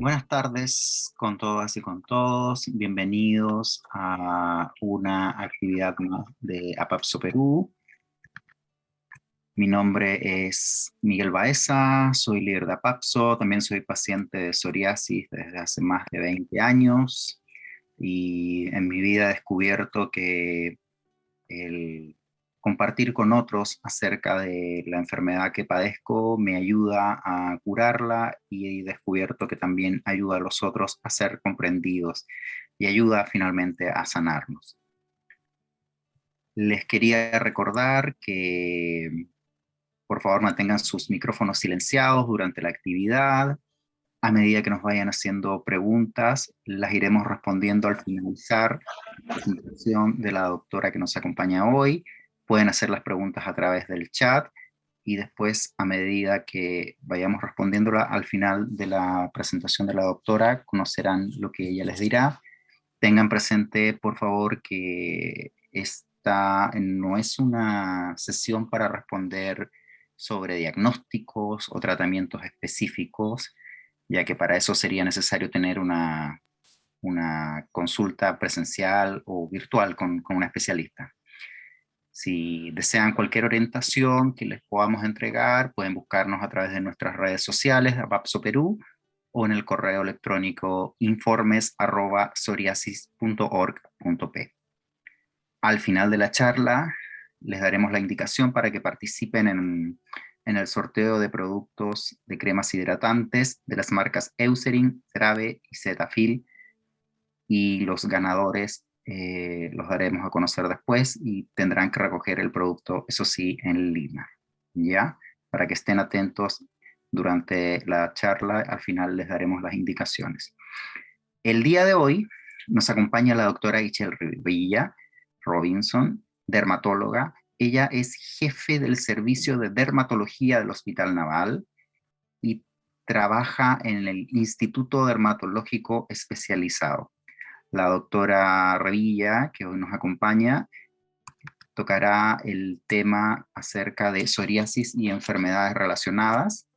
Buenas tardes con todas y con todos. Bienvenidos a una actividad más de APAPSO Perú. Mi nombre es Miguel Baeza, soy líder de APAPSO, también soy paciente de psoriasis desde hace más de 20 años y en mi vida he descubierto que el compartir con otros acerca de la enfermedad que padezco me ayuda a curarla y he descubierto que también ayuda a los otros a ser comprendidos y ayuda finalmente a sanarnos. Les quería recordar que por favor mantengan sus micrófonos silenciados durante la actividad. A medida que nos vayan haciendo preguntas, las iremos respondiendo al finalizar la presentación de la doctora que nos acompaña hoy. Pueden hacer las preguntas a través del chat y después, a medida que vayamos respondiéndola al final de la presentación de la doctora, conocerán lo que ella les dirá. Tengan presente, por favor, que esta no es una sesión para responder sobre diagnósticos o tratamientos específicos, ya que para eso sería necesario tener una consulta presencial o virtual con un especialista. Si desean cualquier orientación que les podamos entregar, pueden buscarnos a través de nuestras redes sociales, APAPSO Perú, o en el correo electrónico informes@psoriasis.org.p. Al final de la charla, les daremos la indicación para que participen en el sorteo de productos de cremas hidratantes de las marcas Eucerin, CeraVe y Cetaphil, y los ganadores los daremos a conocer después y tendrán que recoger el producto, eso sí, en línea, ¿ya? Para que estén atentos durante la charla, al final les daremos las indicaciones. El día de hoy nos acompaña la doctora Ichel Rivilla Robinson, dermatóloga. Ella es jefe del servicio de dermatología del Hospital Naval y trabaja en el Instituto Dermatológico Especializado. La doctora Revilla, que hoy nos acompaña, tocará el tema acerca de psoriasis y enfermedades relacionadas.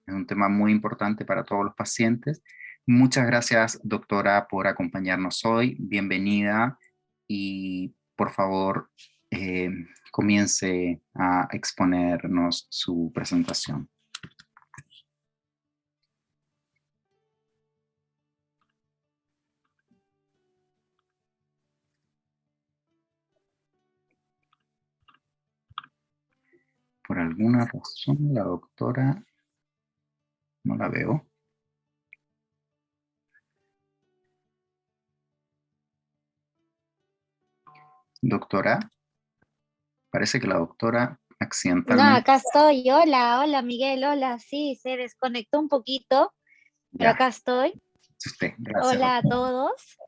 Es un tema muy importante para todos los pacientes. Muchas gracias, doctora, por acompañarnos hoy. Bienvenida y por favor, eh, comience a exponernos su presentación. Por alguna razón, la doctora no la veo. Doctora, parece que la doctora No, accidentalmente... acá estoy. Hola, hola Miguel, hola. Sí, se desconectó un poquito, pero Ya, acá estoy. es usted. Gracias, Hola a doctora. todos.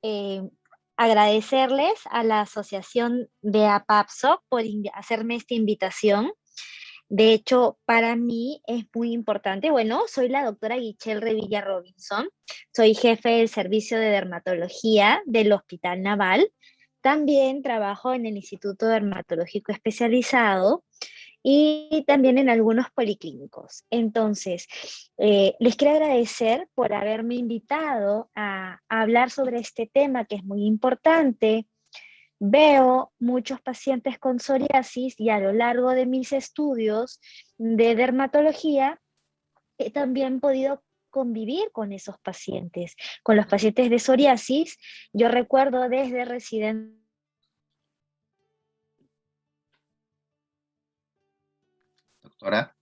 Eh, Agradecerles a la Asociación de APAPSO por hacerme esta invitación. De hecho, para mí es muy importante. Bueno, soy la doctora Guichel Revilla Robinson. Soy jefe del servicio de dermatología del Hospital Naval. También trabajo en el Instituto Dermatológico Especializado y también en algunos policlínicos. Entonces, les quiero agradecer por haberme invitado a hablar sobre este tema que es muy importante. Veo muchos pacientes con psoriasis y a lo largo de mis estudios de dermatología he también podido convivir con esos pacientes, con los pacientes de psoriasis. Yo recuerdo desde residente. Doctora,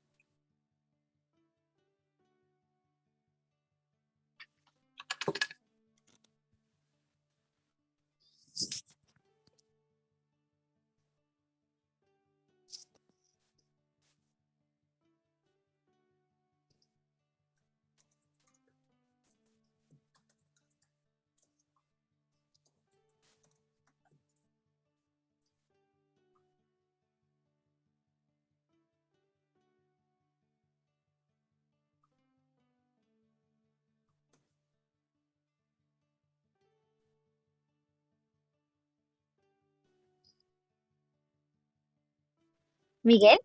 Miguel,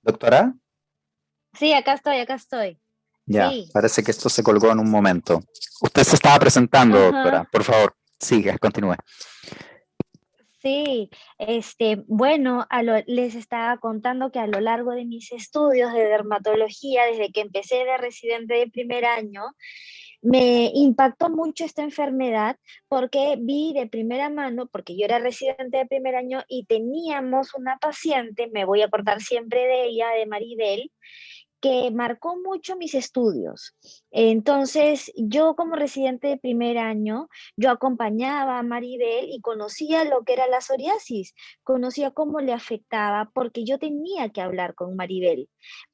doctora, sí, acá estoy, acá estoy. Ya, Sí, parece que esto se colgó en un momento. Usted se estaba presentando, doctora. ajá. Por favor, siga, continúe. Sí, bueno, les estaba contando que a lo largo de mis estudios de dermatología, desde que empecé de residente de primer año, me impactó mucho esta enfermedad porque vi de primera mano, porque yo era residente de primer año y teníamos una paciente, me voy a acordar siempre de ella, de Maribel, que marcó mucho mis estudios. Entonces, yo como residente de primer año, yo acompañaba a Maribel y conocía lo que era la psoriasis, conocía cómo le afectaba, porque yo tenía que hablar con Maribel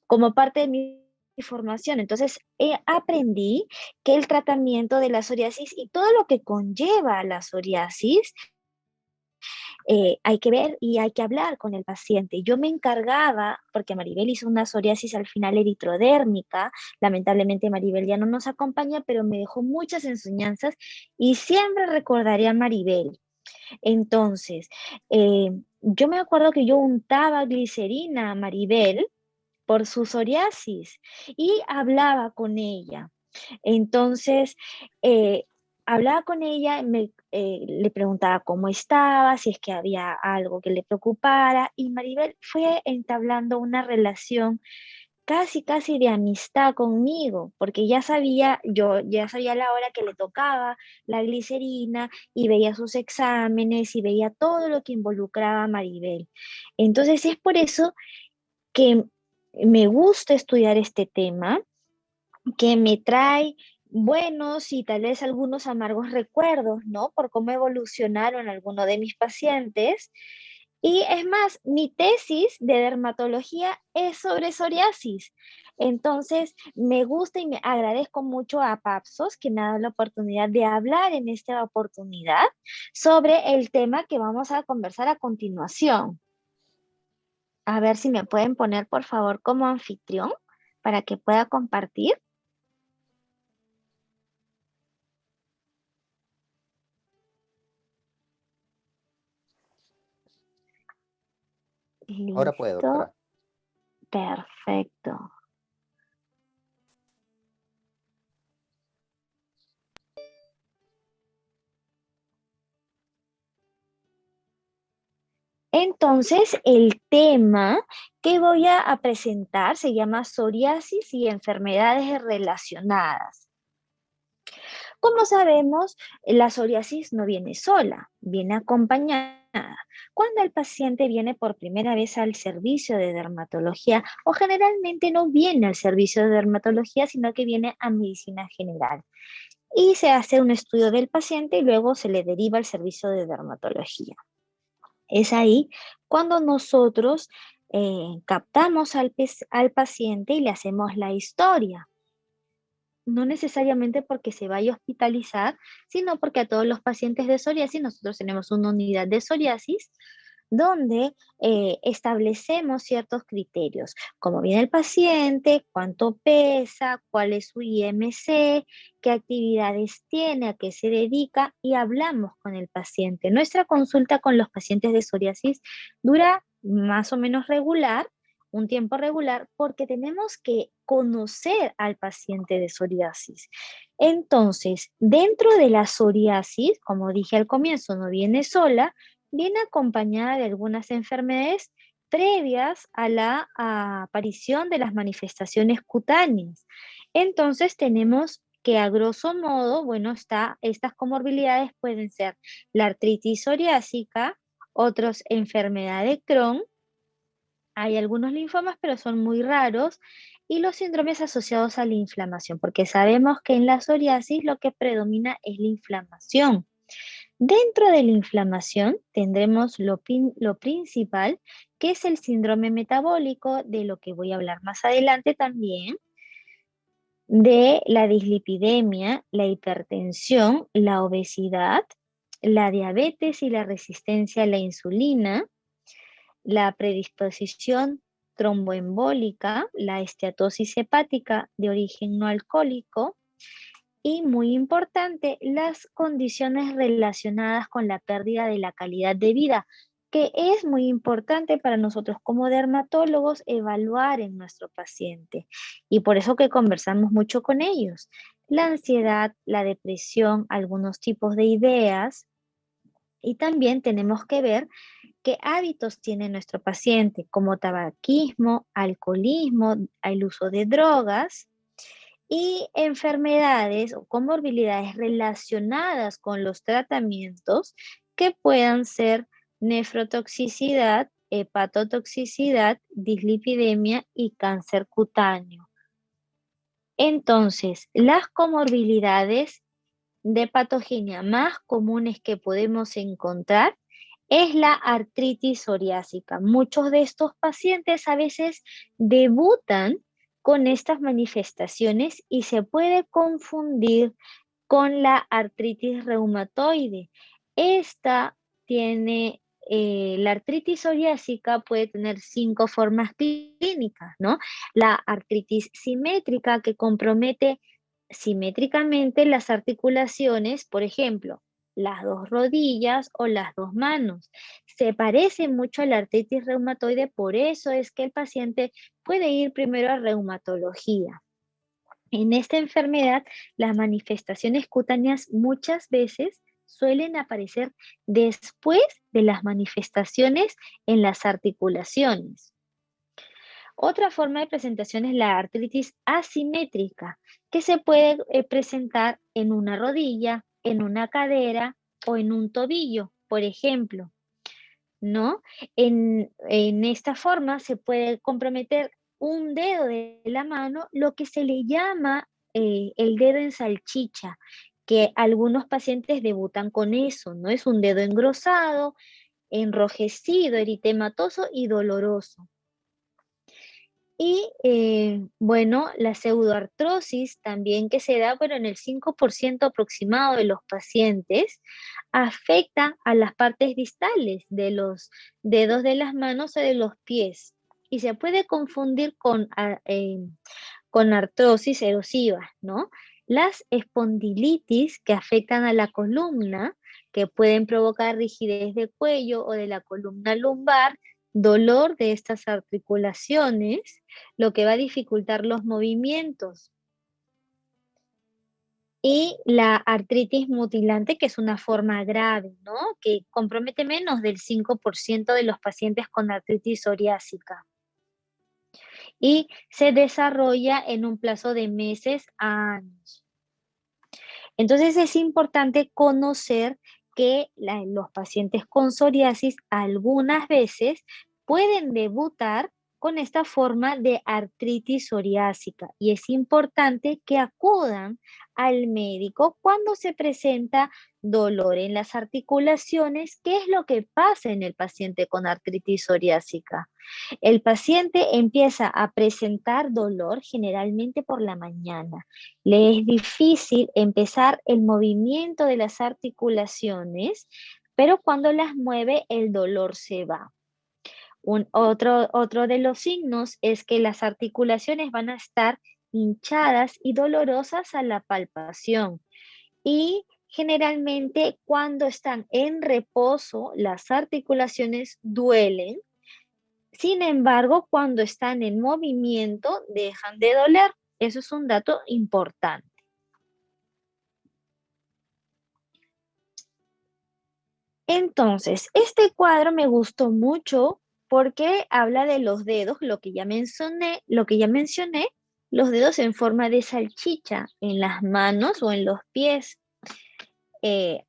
como parte de mi formación. Entonces, aprendí que el tratamiento de la psoriasis y todo lo que conlleva la psoriasis hay que ver y hay que hablar con el paciente. Yo me encargaba, porque Maribel hizo una psoriasis al final eritrodérmica, lamentablemente Maribel ya no nos acompaña, pero me dejó muchas enseñanzas y siempre recordaré a Maribel. Entonces, yo me acuerdo que yo untaba glicerina a Maribel por su psoriasis y hablaba con ella. Entonces, eh, hablaba con ella, le preguntaba cómo estaba, si es que había algo que le preocupara, y Maribel fue entablando una relación casi, casi de amistad conmigo, porque ya sabía, yo ya sabía la hora que le tocaba la glicerina y veía sus exámenes y veía todo lo que involucraba a Maribel. Entonces, es por eso que me gusta estudiar este tema, que me trae buenos y tal vez algunos amargos recuerdos, ¿no? Por cómo evolucionaron algunos de mis pacientes. Y es más, mi tesis de dermatología es sobre psoriasis. Entonces, me gusta y me agradezco mucho a Papsos que me ha dado la oportunidad de hablar en esta oportunidad sobre el tema que vamos a conversar a continuación. A ver si me pueden poner, por favor, como anfitrión para que pueda compartir. Ahora puede, Listo, doctora. perfecto. Entonces, el tema que voy a presentar se llama psoriasis y enfermedades relacionadas. Como sabemos, la psoriasis no viene sola, viene acompañada. Cuando el paciente viene por primera vez al servicio de dermatología, o generalmente no viene al servicio de dermatología, sino que viene a medicina general. Y se hace un estudio del paciente y luego se le deriva al servicio de dermatología. Es ahí cuando nosotros captamos al paciente y le hacemos la historia. No necesariamente porque se vaya a hospitalizar, sino porque a todos los pacientes de psoriasis, nosotros tenemos una unidad de psoriasis donde establecemos ciertos criterios, cómo viene el paciente, cuánto pesa, cuál es su IMC, qué actividades tiene, a qué se dedica y hablamos con el paciente. Nuestra consulta con los pacientes de psoriasis dura más o menos regular, un tiempo regular, porque tenemos que conocer al paciente de psoriasis. Entonces, dentro de la psoriasis, como dije al comienzo, no viene sola, viene acompañada de algunas enfermedades previas a la aparición de las manifestaciones cutáneas. Entonces tenemos que a grosso modo, bueno, estas comorbilidades pueden ser la artritis psoriásica, otros enfermedad de Crohn, hay algunos linfomas, pero son muy raros, y los síndromes asociados a la inflamación, porque sabemos que en la psoriasis lo que predomina es la inflamación. Dentro de la inflamación tendremos lo principal, que es el síndrome metabólico, de lo que voy a hablar más adelante también, de la dislipidemia, la hipertensión, la obesidad, la diabetes y la resistencia a la insulina, la predisposición tromboembólica, la esteatosis hepática de origen no alcohólico, y muy importante, las condiciones relacionadas con la pérdida de la calidad de vida, que es muy importante para nosotros como dermatólogos evaluar en nuestro paciente y por eso que conversamos mucho con ellos. La ansiedad, la depresión, algunos tipos de ideas y también tenemos que ver qué hábitos tiene nuestro paciente, como tabaquismo, alcoholismo, el uso de drogas y enfermedades o comorbilidades relacionadas con los tratamientos que puedan ser nefrotoxicidad, hepatotoxicidad, dislipidemia y cáncer cutáneo. Entonces, las comorbilidades de patogenia más comunes que podemos encontrar es la artritis psoriásica. Muchos de estos pacientes a veces debutan con estas manifestaciones y se puede confundir con la artritis reumatoide. Esta tiene, la artritis psoriásica puede tener 5 formas clínicas, ¿no? La artritis simétrica que compromete simétricamente las articulaciones, por ejemplo, las dos rodillas o las dos manos. Se parece mucho a la artritis reumatoide, por eso es que el paciente puede ir primero a reumatología. En esta enfermedad, las manifestaciones cutáneas muchas veces suelen aparecer después de las manifestaciones en las articulaciones. Otra forma de presentación es la artritis asimétrica, que se puede presentar en una rodilla, en una cadera o en un tobillo, por ejemplo, ¿no? En esta forma se puede comprometer un dedo de la mano, lo que se le llama el dedo en salchicha, que algunos pacientes debutan con eso, ¿no? Es un dedo engrosado, enrojecido, eritematoso y doloroso. Y bueno, la pseudoartrosis también que se da, pero en el 5% aproximado de los pacientes, afecta a las partes distales de los dedos de las manos o de los pies y se puede confundir con artrosis erosiva, ¿no? Las espondilitis que afectan a la columna, que pueden provocar rigidez de cuello o de la columna lumbar, dolor de estas articulaciones, lo que va a dificultar los movimientos. Y la artritis mutilante, que es una forma grave, ¿no? Que compromete menos del 5% de los pacientes con artritis psoriásica. Y se desarrolla en un plazo de meses a años. Entonces es importante conocer que los pacientes con psoriasis algunas veces pueden debutar con esta forma de artritis psoriásica y es importante que acudan al médico cuando se presenta dolor en las articulaciones. ¿Qué es lo que pasa en el paciente con artritis psoriásica? El paciente empieza a presentar dolor generalmente por la mañana. Le es difícil empezar el movimiento de las articulaciones, pero cuando las mueve el dolor se va. Otro de los signos es que las articulaciones van a estar hinchadas y dolorosas a la palpación. Y generalmente cuando están en reposo, las articulaciones duelen. Sin embargo, cuando están en movimiento, dejan de doler. Eso es un dato importante. Entonces, este cuadro me gustó mucho porque habla de los dedos, lo que ya mencioné, los dedos en forma de salchicha en las manos o en los pies.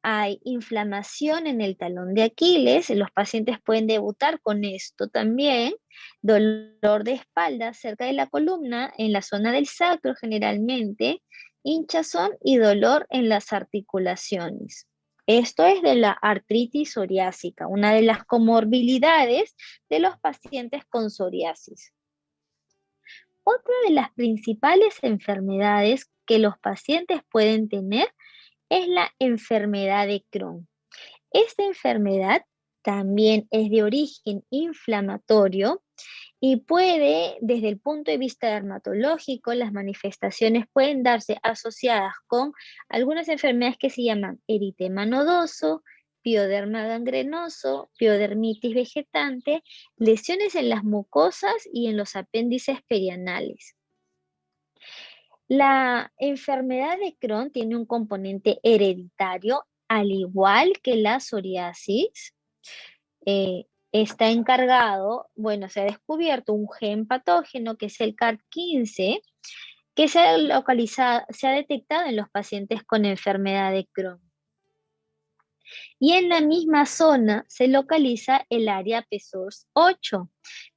Hay inflamación en el talón de Aquiles, los pacientes pueden debutar con esto también, dolor de espalda cerca de la columna, en la zona del sacro generalmente, hinchazón y dolor en las articulaciones. Esto es de la artritis psoriásica, una de las comorbilidades de los pacientes con psoriasis. Otra de las principales enfermedades que los pacientes pueden tener es la enfermedad de Crohn. Esta enfermedad también es de origen inflamatorio y puede, desde el punto de vista dermatológico, las manifestaciones pueden darse asociadas con algunas enfermedades que se llaman eritema nodoso, pioderma gangrenoso, piodermitis vegetante, lesiones en las mucosas y en los apéndices perianales. La enfermedad de Crohn tiene un componente hereditario, al igual que la psoriasis. Está encargado, bueno, se ha descubierto un gen patógeno que es el CAR15, que se ha detectado en los pacientes con enfermedad de Crohn. Y en la misma zona se localiza el área PSOS 8,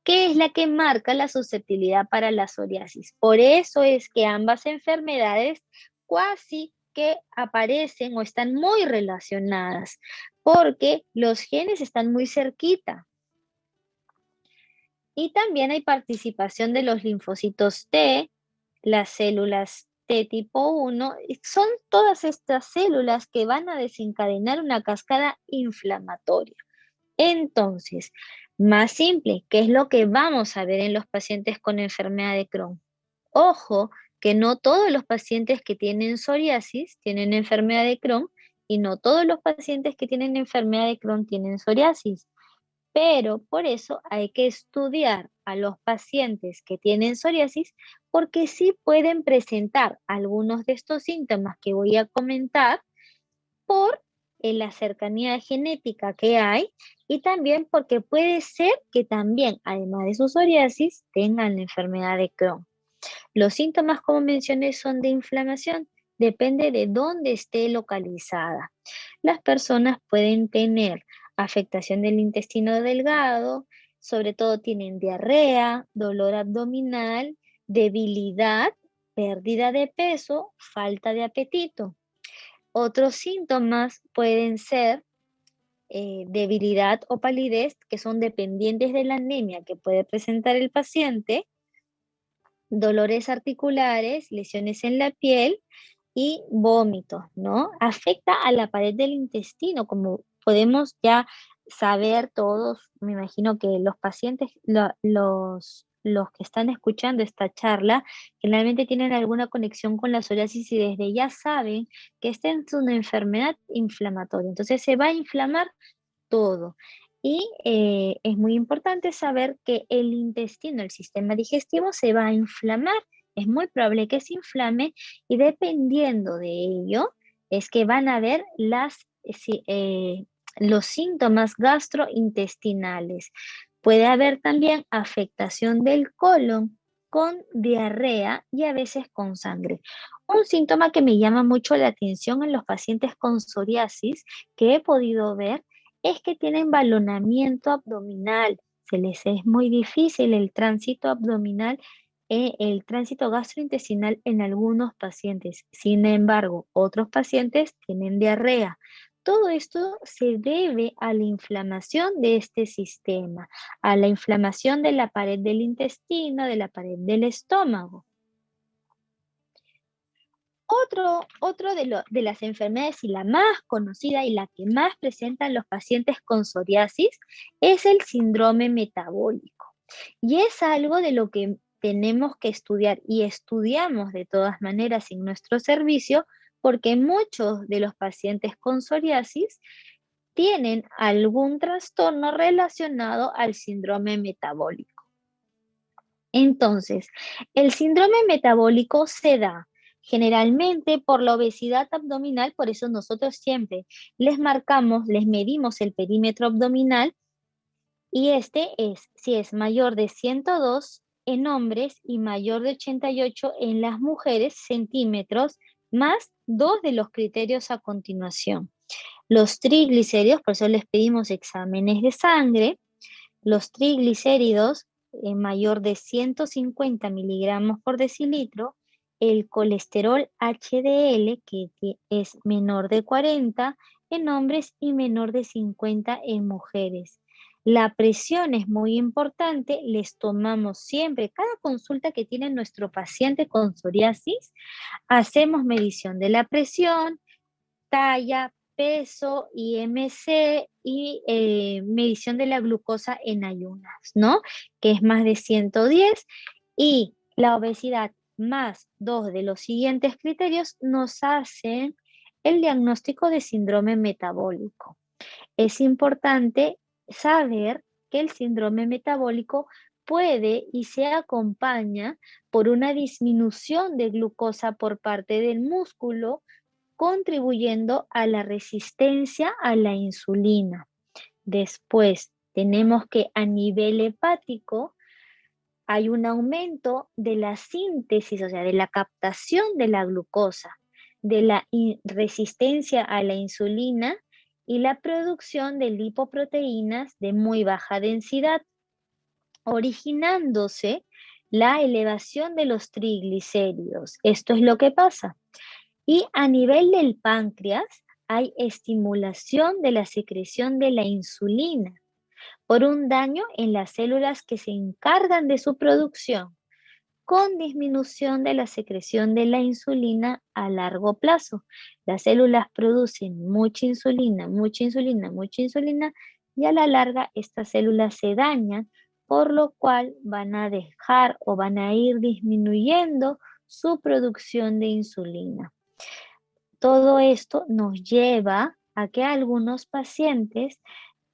que es la que marca la susceptibilidad para la psoriasis. Por eso es que ambas enfermedades casi que aparecen o están muy relacionadas, porque los genes están muy cerquita. Y también hay participación de los linfocitos T, las células T tipo 1, son todas estas células que van a desencadenar una cascada inflamatoria. Entonces, más simple, ¿qué es lo que vamos a ver en los pacientes con enfermedad de Crohn? Ojo, que no todos los pacientes que tienen psoriasis tienen enfermedad de Crohn y no todos los pacientes que tienen enfermedad de Crohn tienen psoriasis. Pero por eso hay que estudiar a los pacientes que tienen psoriasis porque sí pueden presentar algunos de estos síntomas que voy a comentar por la cercanía genética que hay y también porque puede ser que también, además de su psoriasis, tengan la enfermedad de Crohn. Los síntomas, como mencioné, son de inflamación. Depende de dónde esté localizada. Las personas pueden tener afectación del intestino delgado, sobre todo tienen diarrea, dolor abdominal, debilidad, pérdida de peso, falta de apetito. Otros síntomas pueden ser debilidad o palidez, que son dependientes de la anemia que puede presentar el paciente, dolores articulares, lesiones en la piel y vómitos, ¿no? Afecta a la pared del intestino, como podemos ya saber todos, me imagino que los pacientes, los que están escuchando esta charla, generalmente tienen alguna conexión con la psoriasis y desde ya saben que esta es una enfermedad inflamatoria. Entonces se va a inflamar todo. Y es muy importante saber que el intestino, el sistema digestivo, se va a inflamar. Es muy probable que se inflame y dependiendo de ello es que van a ver los síntomas gastrointestinales. Puede haber también afectación del colon con diarrea y a veces con sangre. Un síntoma que me llama mucho la atención en los pacientes con psoriasis que he podido ver es que tienen balonamiento abdominal. Se les es muy difícil el tránsito abdominal, el tránsito gastrointestinal en algunos pacientes. Sin embargo, otros pacientes tienen diarrea. Todo esto se debe a la inflamación de este sistema, a la inflamación de la pared del intestino, de la pared del estómago. Otro de las enfermedades y la más conocida y la que más presentan los pacientes con psoriasis es el síndrome metabólico. Y es algo de lo que tenemos que estudiar y estudiamos de todas maneras en nuestro servicio porque muchos de los pacientes con psoriasis tienen algún trastorno relacionado al síndrome metabólico. Entonces, el síndrome metabólico se da generalmente por la obesidad abdominal, por eso nosotros siempre les medimos el perímetro abdominal y este es si es mayor de 102 en hombres y mayor de 88 en las mujeres centímetros, más dos de los criterios a continuación. Los triglicéridos, por eso les pedimos exámenes de sangre, los triglicéridos mayor de 150 miligramos por decilitro, el colesterol HDL, que es menor de 40 en hombres y menor de 50 en mujeres. La presión es muy importante, les tomamos siempre, cada consulta que tiene nuestro paciente con psoriasis, hacemos medición de la presión, talla, peso, IMC y medición de la glucosa en ayunas, ¿no? Que es más de 110 y la obesidad más dos de los siguientes criterios nos hacen el diagnóstico de síndrome metabólico. es importante saber que el síndrome metabólico puede y se acompaña por una disminución de glucosa por parte del músculo, contribuyendo a la resistencia a la insulina. Después, tenemos que a nivel hepático hay un aumento de la síntesis, o sea, de la captación de la glucosa, de la resistencia a la insulina y la producción de lipoproteínas de muy baja densidad, originándose la elevación de los triglicéridos. Esto es lo que pasa. Y a nivel del páncreas hay estimulación de la secreción de la insulina por un daño en las células que se encargan de su producción, con disminución de la secreción de la insulina a largo plazo. Las células producen mucha insulina, mucha insulina, mucha insulina, y a la larga estas células se dañan, por lo cual van a dejar o van a ir disminuyendo su producción de insulina. Todo esto nos lleva a que algunos pacientes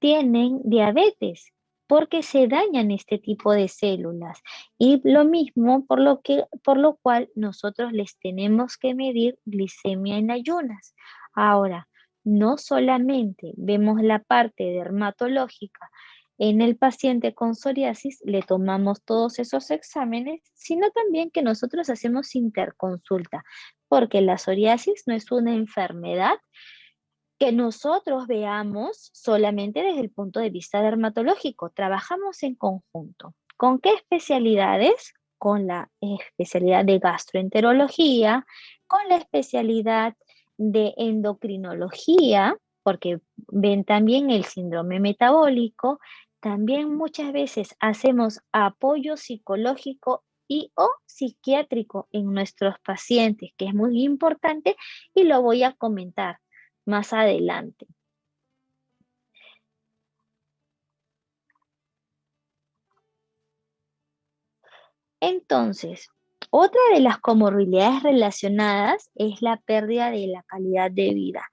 tienen diabetes porque se dañan este tipo de células. Y lo mismo por lo cual nosotros les tenemos que medir glicemia en ayunas. Ahora, no solamente vemos la parte dermatológica en el paciente con psoriasis, le tomamos todos esos exámenes, sino también que nosotros hacemos interconsulta, porque la psoriasis no es una enfermedad que nosotros veamos solamente desde el punto de vista dermatológico. Trabajamos en conjunto. ¿Con qué especialidades? Con la especialidad de gastroenterología, con la especialidad de endocrinología, porque ven también el síndrome metabólico. También muchas veces hacemos apoyo psicológico y o psiquiátrico en nuestros pacientes, que es muy importante y lo voy a comentar más adelante. Entonces, otra de las comorbilidades relacionadas es la pérdida de la calidad de vida.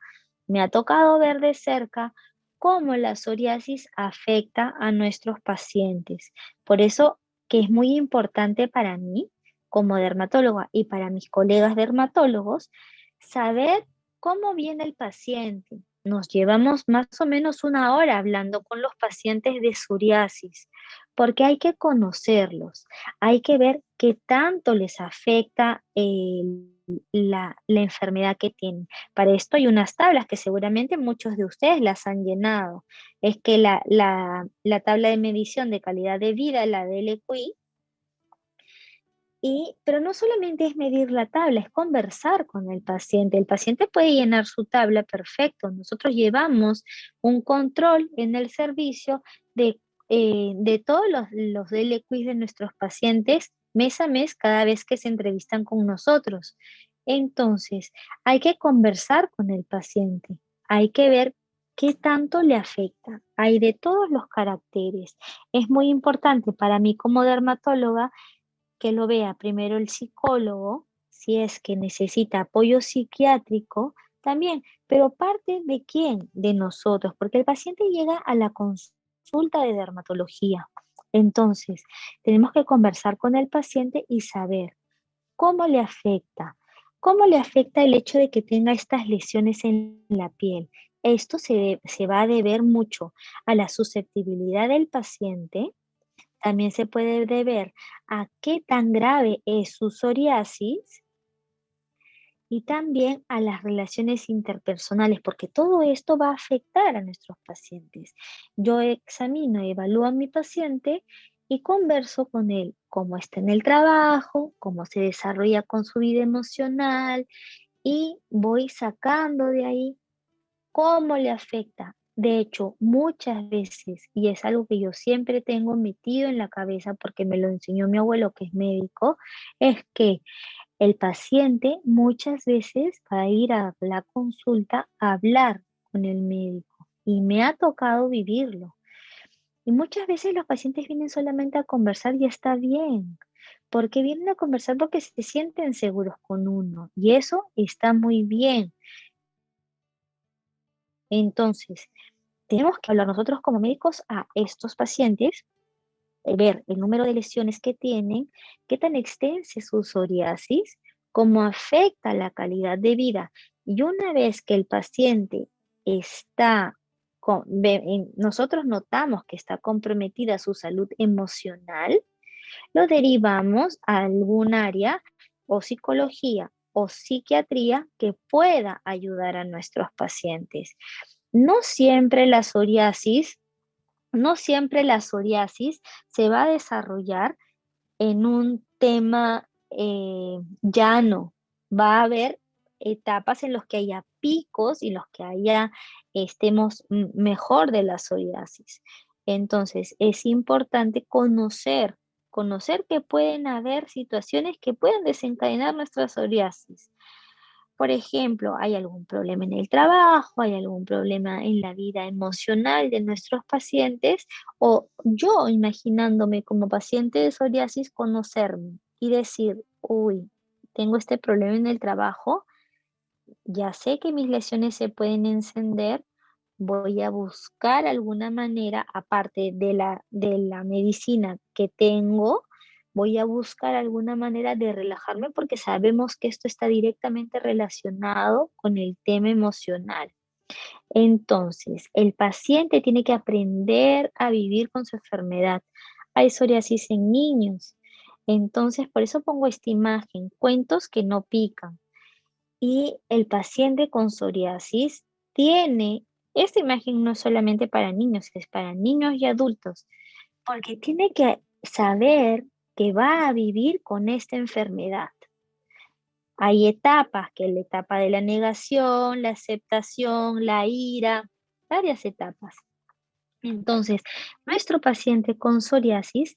Me ha tocado ver de cerca cómo la psoriasis afecta a nuestros pacientes. Por eso que es muy importante para mí, como dermatóloga, y para mis colegas dermatólogos, saber cómo viene el paciente. Nos llevamos más o menos una hora hablando con los pacientes de psoriasis, porque hay que conocerlos, hay que ver qué tanto les afecta la enfermedad que tienen. Para esto hay unas tablas que seguramente muchos de ustedes las han llenado. Es que la tabla de medición de calidad de vida, la DLQI, pero no solamente es medir la tabla, es conversar con el paciente. El paciente puede llenar su tabla perfecto. Nosotros llevamos un control en el servicio de todos los DLQs de nuestros pacientes mes a mes cada vez que se entrevistan con nosotros. Entonces, hay que conversar con el paciente, hay que ver qué tanto le afecta. Hay de todos los caracteres. Es muy importante para mí como dermatóloga que lo vea primero el psicólogo, si es que necesita apoyo psiquiátrico, también, pero parte de quién, de nosotros, porque el paciente llega a la consulta de dermatología. Entonces, tenemos que conversar con el paciente y saber cómo le afecta, cómo le afecta el hecho de que tenga estas lesiones en la piel. Esto se va a deber mucho a la susceptibilidad del paciente. También se puede deber a qué tan grave es su psoriasis y también a las relaciones interpersonales, porque todo esto va a afectar a nuestros pacientes. Yo examino y evalúo a mi paciente y converso con él cómo está en el trabajo, cómo se desarrolla con su vida emocional y voy sacando de ahí cómo le afecta. De hecho, muchas veces, y es algo que yo siempre tengo metido en la cabeza porque me lo enseñó mi abuelo que es médico, es que el paciente muchas veces va a ir a la consulta a hablar con el médico y me ha tocado vivirlo. Y muchas veces los pacientes vienen solamente a conversar y está bien, porque vienen a conversar porque se sienten seguros con uno y eso está muy bien. Entonces, tenemos que hablar nosotros como médicos a estos pacientes, ver el número de lesiones que tienen, qué tan extensa es su psoriasis, cómo afecta la calidad de vida. Y una vez que el paciente está, nosotros notamos que está comprometida su salud emocional, lo derivamos a algún área o psicología o psiquiatría que pueda ayudar a nuestros pacientes. No siempre la psoriasis, no siempre la psoriasis se va a desarrollar en un tema llano. Va a haber etapas en los que haya picos y los que haya estemos mejor de la psoriasis. Entonces, es importante conocer que pueden haber situaciones que pueden desencadenar nuestra psoriasis. Por ejemplo, hay algún problema en el trabajo, hay algún problema en la vida emocional de nuestros pacientes, o yo imaginándome como paciente de psoriasis, conocerme y decir, uy, tengo este problema en el trabajo, ya sé que mis lesiones se pueden encender, voy a buscar alguna manera, aparte de la medicina que tengo, voy a buscar alguna manera de relajarme porque sabemos que esto está directamente relacionado con el tema emocional. Entonces, el paciente tiene que aprender a vivir con su enfermedad. Hay psoriasis en niños. Entonces, por eso pongo esta imagen, cuentos que no pican. Y el paciente con psoriasis tiene, esta imagen no es solamente para niños, es para niños y adultos, porque tiene que saber que va a vivir con esta enfermedad. Hay etapas, que es la etapa de la negación, la aceptación, la ira, varias etapas. Entonces, nuestro paciente con psoriasis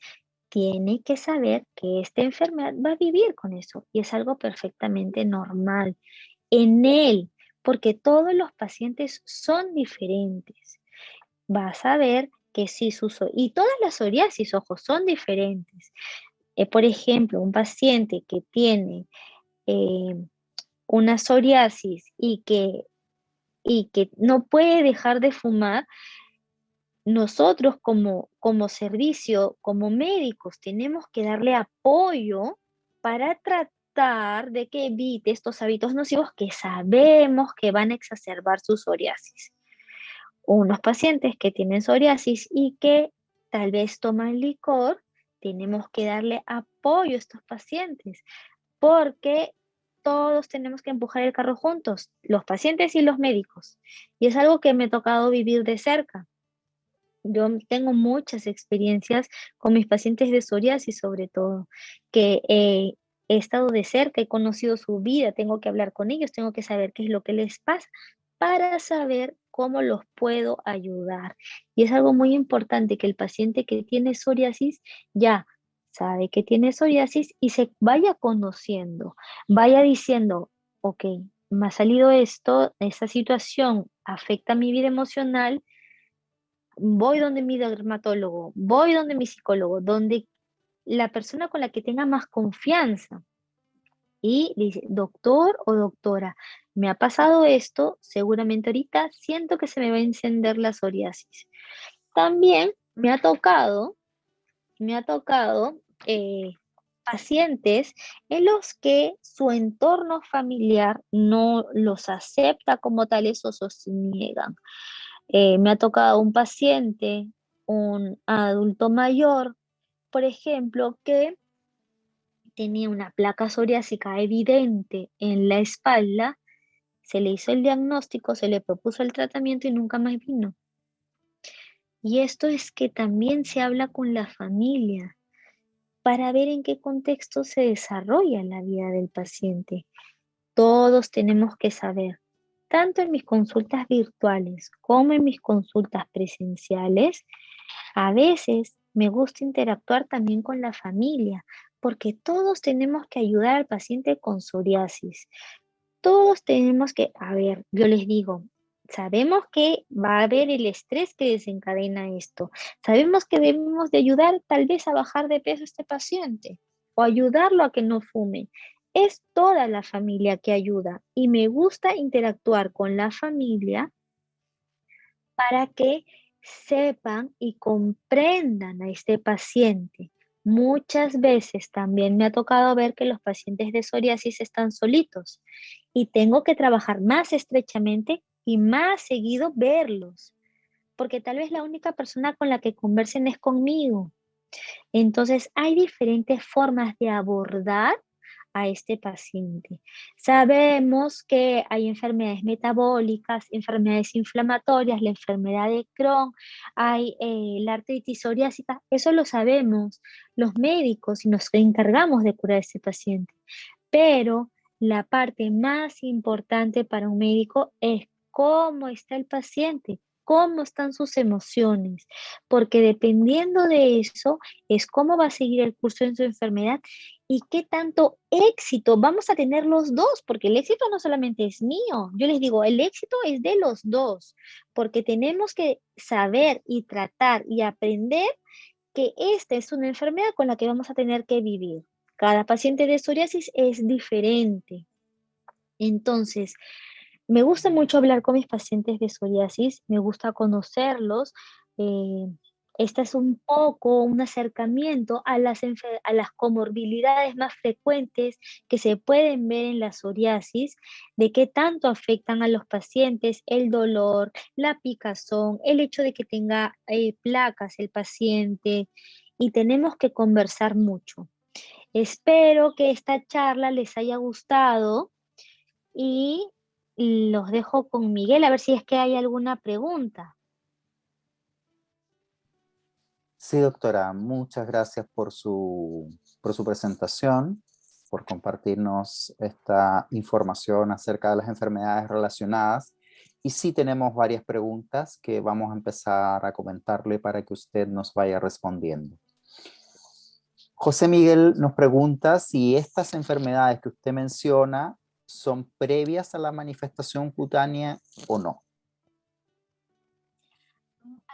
tiene que saber que esta enfermedad va a vivir con eso y es algo perfectamente normal en él, porque todos los pacientes son diferentes. Vas a ver que si y todas las psoriasis, ojo, son diferentes. Por ejemplo, un paciente que tiene eh, una psoriasis y que no puede dejar de fumar, nosotros como servicio, como médicos, tenemos que darle apoyo para tratar de que evite estos hábitos nocivos que sabemos que van a exacerbar su psoriasis. Unos pacientes que tienen psoriasis y que tal vez toman licor, tenemos que darle apoyo a estos pacientes porque todos tenemos que empujar el carro juntos, los pacientes y los médicos. Y es algo que me ha tocado vivir de cerca. Yo tengo muchas experiencias con mis pacientes de psoriasis, sobre todo, que he estado de cerca, he conocido su vida, tengo que hablar con ellos, tengo que saber qué es lo que les pasa para saber cómo los puedo ayudar. Y es algo muy importante que el paciente que tiene psoriasis ya sabe que tiene psoriasis y se vaya conociendo, vaya diciendo, ok, me ha salido esto, esta situación afecta mi vida emocional, voy donde mi dermatólogo, voy donde mi psicólogo, donde la persona con la que tenga más confianza y le dice, doctor o doctora, me ha pasado esto, seguramente ahorita siento que se me va a encender la psoriasis. También me ha tocado pacientes en los que su entorno familiar no los acepta como tales o se niegan. Me ha tocado un paciente, un adulto mayor, por ejemplo, que tenía una placa psoriásica evidente en la espalda, se le hizo el diagnóstico, se le propuso el tratamiento y nunca más vino. Y esto es que también se habla con la familia para ver en qué contexto se desarrolla la vida del paciente. Todos tenemos que saber, tanto en mis consultas virtuales como en mis consultas presenciales, a veces me gusta interactuar también con la familia, porque todos tenemos que ayudar al paciente con psoriasis. Todos tenemos que, a ver, yo les digo, sabemos que va a haber el estrés que desencadena esto. Sabemos que debemos de ayudar tal vez a bajar de peso a este paciente o ayudarlo a que no fume. Es toda la familia que ayuda y me gusta interactuar con la familia para que sepan y comprendan a este paciente. Muchas veces también me ha tocado ver que los pacientes de psoriasis están solitos y tengo que trabajar más estrechamente y más seguido verlos, porque tal vez la única persona con la que conversen es conmigo. Entonces, hay diferentes formas de abordar a este paciente. Sabemos que hay enfermedades metabólicas, enfermedades inflamatorias, la enfermedad de Crohn, hay la artritis psoriásica, eso lo sabemos los médicos y nos encargamos de curar a este paciente. Pero la parte más importante para un médico es cómo está el paciente, cómo están sus emociones, porque dependiendo de eso es cómo va a seguir el curso en su enfermedad y qué tanto éxito vamos a tener los dos, porque el éxito no solamente es mío, yo les digo, el éxito es de los dos, porque tenemos que saber y tratar y aprender que esta es una enfermedad con la que vamos a tener que vivir. Cada paciente de psoriasis es diferente. Entonces, me gusta mucho hablar con mis pacientes de psoriasis, me gusta conocerlos. eh, este es un poco un acercamiento a a las comorbilidades más frecuentes que se pueden ver en la psoriasis, de qué tanto afectan a los pacientes el dolor, la picazón, el hecho de que tenga placas el paciente, y tenemos que conversar mucho. Espero que esta charla les haya gustado y los dejo con Miguel a ver si es que hay alguna pregunta. Sí, doctora, muchas gracias por su presentación, por compartirnos esta información acerca de las enfermedades relacionadas. Y sí tenemos varias preguntas que vamos a empezar a comentarle para que usted nos vaya respondiendo. José Miguel nos pregunta si estas enfermedades que usted menciona son previas a la manifestación cutánea o no.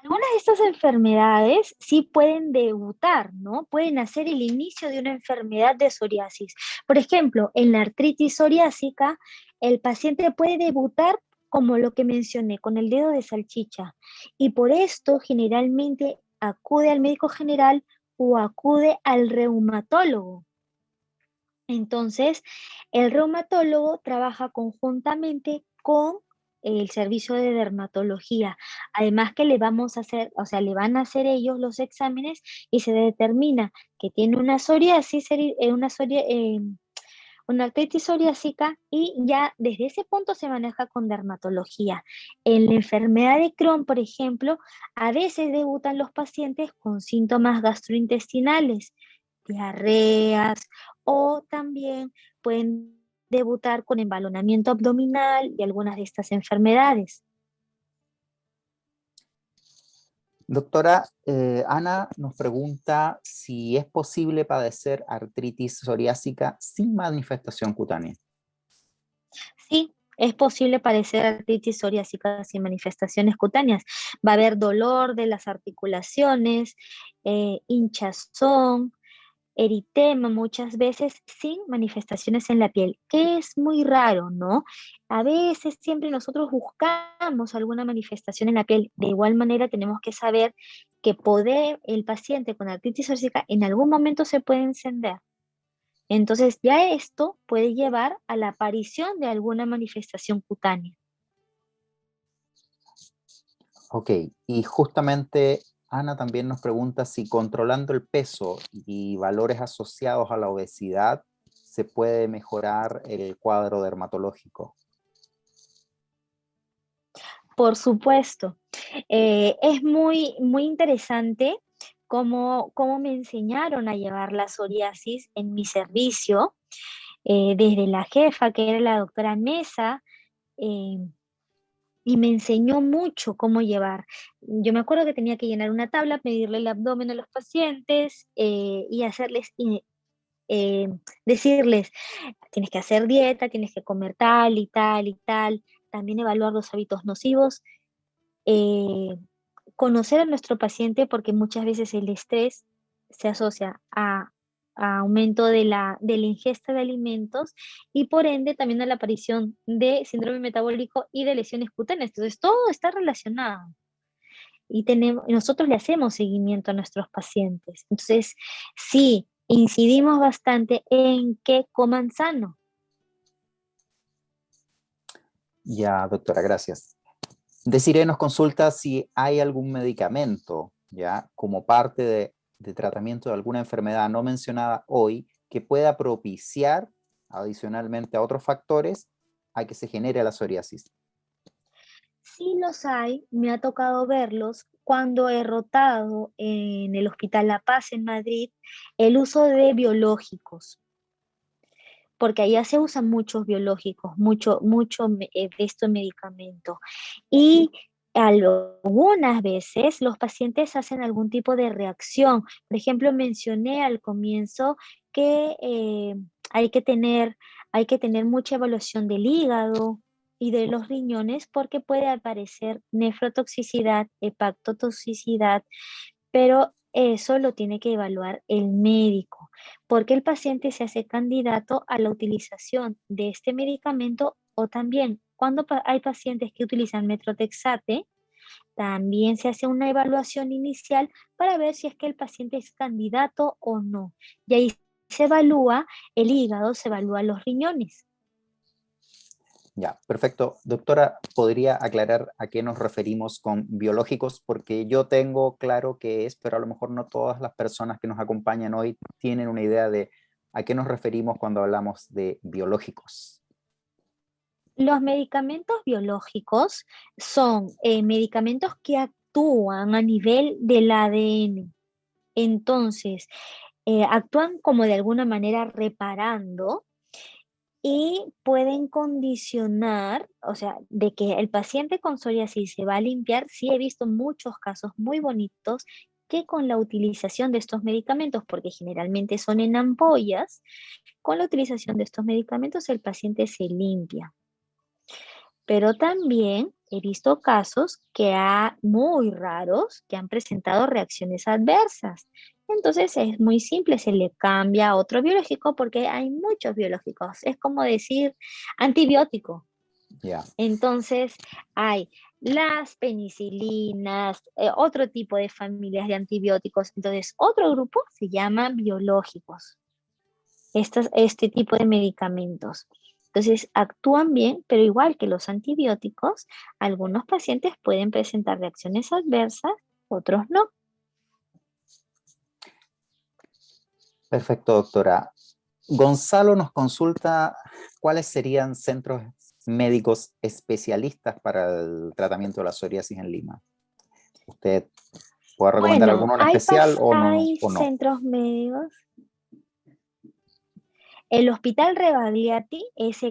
Algunas de estas enfermedades sí pueden debutar, ¿no? Pueden hacer el inicio de una enfermedad de psoriasis. Por ejemplo, en la artritis psoriásica, el paciente puede debutar como lo que mencioné, con el dedo de salchicha. Y por esto generalmente acude al médico general o acude al reumatólogo. Entonces, el reumatólogo trabaja conjuntamente con el servicio de dermatología. Además que le vamos a hacer, o sea, le van a hacer ellos los exámenes y se determina que tiene una psoriasis, una artritis psoriásica y ya desde ese punto se maneja con dermatología. En la enfermedad de Crohn, por ejemplo, a veces debutan los pacientes con síntomas gastrointestinales, diarreas o también pueden debutar con embalonamiento abdominal y algunas de estas enfermedades. Doctora, Ana nos pregunta si es posible padecer artritis psoriásica sin manifestación cutánea. Sí, es posible padecer artritis psoriásica sin manifestaciones cutáneas. Va a haber dolor de las articulaciones, hinchazón, eritema muchas veces sin manifestaciones en la piel, que es muy raro, ¿no? A veces siempre nosotros buscamos alguna manifestación en la piel. De igual manera tenemos que saber que el paciente con artritis psoriásica en algún momento se puede encender. Entonces ya esto puede llevar a la aparición de alguna manifestación cutánea. Ok, y justamente Ana también nos pregunta si controlando el peso y valores asociados a la obesidad se puede mejorar el cuadro dermatológico. Por supuesto. Es muy interesante cómo me enseñaron a llevar la psoriasis en mi servicio, desde la jefa, que era la doctora Mesa, eh, y me enseñó mucho cómo llevar. Yo me acuerdo que tenía que llenar una tabla, medirle el abdomen a los pacientes y eh, decirles, tienes que hacer dieta, tienes que comer tal y tal y tal, también evaluar los hábitos nocivos, eh, conocer a nuestro paciente porque muchas veces el estrés se asocia a aumento de la ingesta de alimentos y por ende también a la aparición de síndrome metabólico y de lesiones cutáneas. Entonces todo está relacionado. y nosotros le hacemos seguimiento a nuestros pacientes. Entonces, sí, incidimos bastante en que coman sano. Ya, doctora, gracias. Desiree nos consulta si hay algún medicamento, ya, como parte de tratamiento de alguna enfermedad no mencionada hoy, que pueda propiciar, adicionalmente a otros factores, a que se genere la psoriasis. Sí los hay, me ha tocado verlos cuando he rotado en el Hospital La Paz en Madrid el uso de biológicos, porque allá se usan muchos biológicos, de estos medicamentos. Y algunas veces los pacientes hacen algún tipo de reacción. Por ejemplo, mencioné al comienzo que hay que tener mucha evaluación del hígado y de los riñones porque puede aparecer nefrotoxicidad, hepatotoxicidad, pero eso lo tiene que evaluar el médico, porque el paciente se hace candidato a la utilización de este medicamento o también cuando hay pacientes que utilizan metrotexate, también se hace una evaluación inicial para ver si es que el paciente es candidato o no. Y ahí se evalúa el hígado, se evalúan los riñones. Ya, perfecto. Doctora, ¿podría aclarar a qué nos referimos con biológicos? Porque yo tengo claro qué es, pero a lo mejor no todas las personas que nos acompañan hoy tienen una idea de a qué nos referimos cuando hablamos de biológicos. Los medicamentos biológicos son medicamentos que actúan a nivel del ADN. Entonces, actúan como de alguna manera reparando y pueden condicionar, o sea, de que el paciente con psoriasis se va a limpiar. Sí he visto muchos casos muy bonitos que con la utilización de estos medicamentos, porque generalmente son en ampollas, con la utilización de estos medicamentos el paciente se limpia. Pero también he visto casos muy raros que han presentado reacciones adversas. Entonces es muy simple, se le cambia a otro biológico porque hay muchos biológicos. Es como decir antibiótico. Ya. Entonces hay las penicilinas, otro tipo de familias de antibióticos. Entonces otro grupo se llama biológicos. Este tipo de medicamentos. Entonces, actúan bien, pero igual que los antibióticos, algunos pacientes pueden presentar reacciones adversas, otros no. Perfecto, doctora. Gonzalo nos consulta cuáles serían centros médicos especialistas para el tratamiento de la psoriasis en Lima. ¿Usted puede recomendar Bueno, alguno en especial o no? hay centros médicos. El Hospital Rebagliati es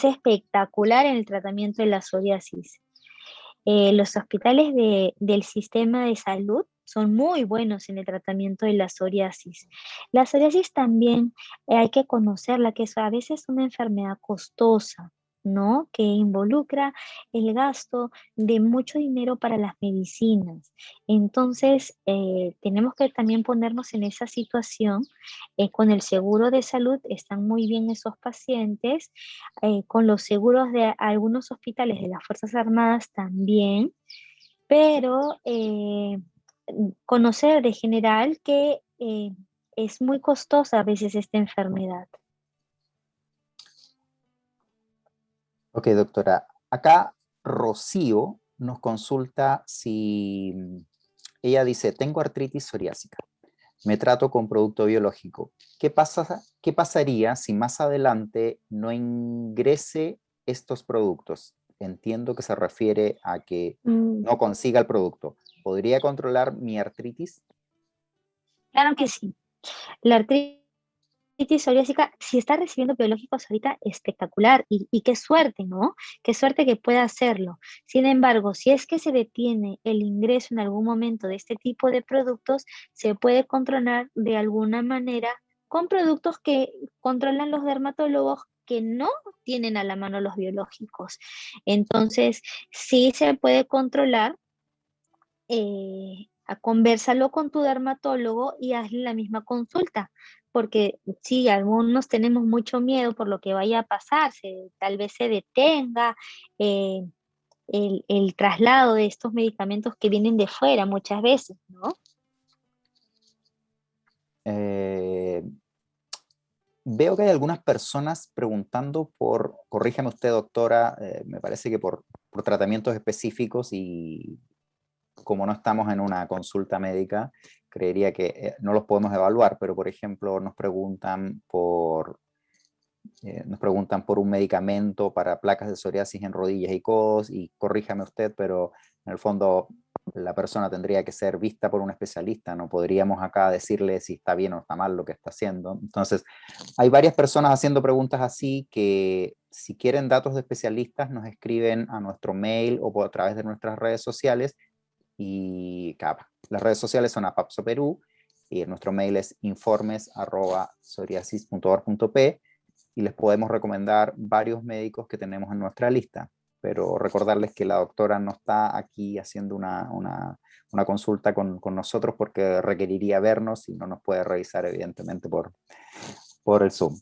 espectacular en el tratamiento de la psoriasis. Los hospitales del sistema de salud son muy buenos en el tratamiento de la psoriasis. La psoriasis también hay que conocerla, que es a veces una enfermedad costosa, ¿no? Que involucra el gasto de mucho dinero para las medicinas. Entonces, tenemos que también ponernos en esa situación. Con el seguro de salud están muy bien esos pacientes, con los seguros de algunos hospitales de las Fuerzas Armadas también, pero conocer de general que es muy costosa a veces esta enfermedad. Ok, doctora. Acá Rocío nos consulta si ella dice, tengo artritis psoriásica, me trato con producto biológico. ¿Qué pasaría si más adelante no ingrese estos productos? Entiendo que se refiere a que Mm, no consiga el producto. ¿Podría controlar mi artritis? claro que sí. La artritis psoriásica, si está recibiendo biológicos ahorita, espectacular y qué suerte, ¿no? Qué suerte que pueda hacerlo. Sin embargo, si es que se detiene el ingreso en algún momento de este tipo de productos, se puede controlar de alguna manera con productos que controlan los dermatólogos que no tienen a la mano los biológicos. Entonces, sí se puede controlar, conversalo con tu dermatólogo y hazle la misma consulta, porque sí, algunos tenemos mucho miedo por lo que vaya a pasar, tal vez se detenga, eh, el traslado de estos medicamentos que vienen de fuera muchas veces, ¿no? Eh, Veo que hay algunas personas preguntando por, corríjame usted doctora, me parece que por tratamientos específicos y como no estamos en una consulta médica, creería que no los podemos evaluar, pero por ejemplo nos preguntan por un medicamento para placas de psoriasis en rodillas y codos, y corríjame usted, pero en el fondo la persona tendría que ser vista por un especialista, no podríamos acá decirle si está bien o está mal lo que está haciendo. Entonces, hay varias personas haciendo preguntas así que si quieren datos de especialistas nos escriben a nuestro mail o a través de nuestras redes sociales y las redes sociales son APAPSO Perú y nuestro mail es informes@psoriasis.org.p y les podemos recomendar varios médicos que tenemos en nuestra lista, pero recordarles que la doctora no está aquí haciendo una consulta con nosotros porque requeriría vernos y no nos puede revisar evidentemente por el Zoom.